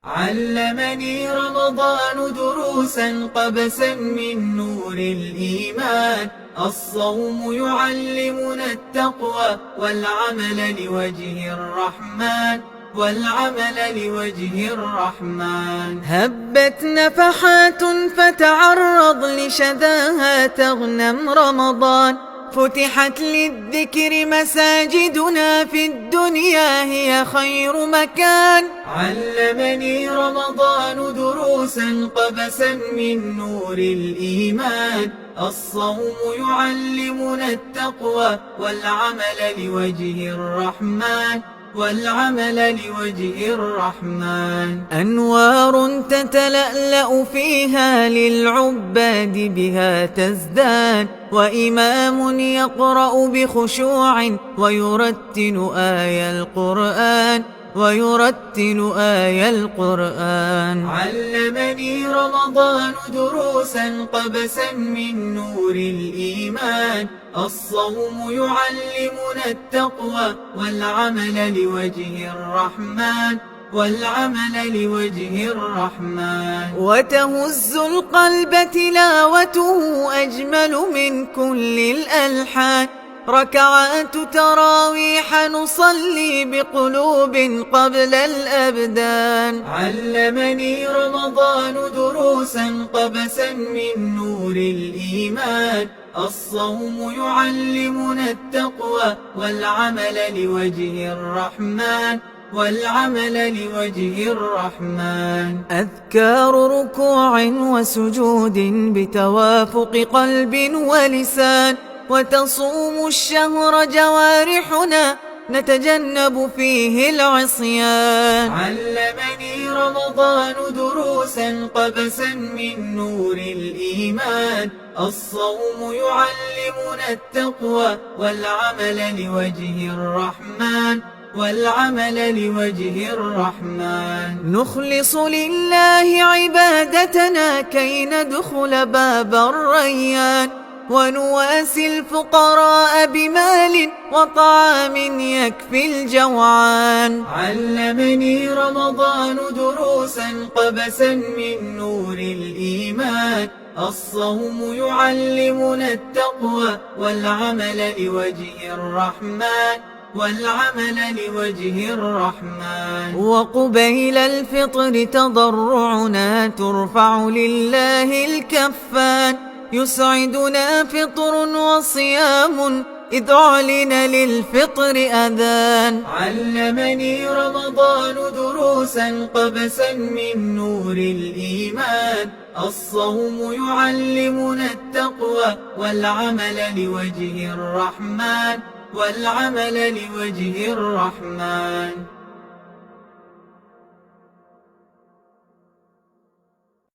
علمني رمضان دروسا قبسا من نور الإيمان. الصوم يعلمنا التقوى والعمل لوجه الرحمن، والعمل لوجه الرحمن. هبت نفحات فتعرض لشذاها تغنم رمضان. فتحت للذكر مساجدنا، في الدنيا هي خير مكان. علمني رمضان دروسا قبسا من نور الإيمان. الصوم يعلمنا التقوى والعمل لوجه الرحمن، والعمل لوجه الرحمن. أنوار تتلألأ فيها للعباد بها تزداد، وإمام يقرأ بخشوع ويرتل آي القرآن. علمني رمضان دروسا قبسا من نور الإيمان. الصوم يعلمنا التقوى والعمل لوجه الرحمن، والعمل لوجه الرحمن. وتهز القلب تلاوته أجمل من كل الألحان. ركعات تراويح نصلي بقلوب قبل الأبدان. علمني رمضان دروسا قبسا من نور الإيمان. الصوم يعلمنا التقوى والعمل لوجه الرحمن، والعمل لوجه الرحمن. أذكار ركوع وسجود بتوافق قلب ولسان. وتصوم الشهر جوارحنا نتجنب فيه العصيان. علمني رمضان دروسا قبسا من نور الإيمان. الصوم يعلمنا التقوى والعمل لوجه الرحمن، والعمل لوجه الرحمن. نخلص لله عبادتنا كي ندخل باب الريان. ونواسي الفقراء بمال وطعام يكفي الجوعان. علمني رمضان دروسا قبسا من نور الإيمان. الصوم يعلمنا التقوى والعمل لوجه الرحمن، والعمل لوجه الرحمن. وقبيل الفطر تضرعنا ترفع لله الكفان. يسعدنا فطر وصيام إذ أعلن للفطر أذان. علمني رمضان دروسا قبسا من نور الإيمان. الصوم يعلمنا التقوى والعمل لوجه الرحمن، والعمل لوجه الرحمن.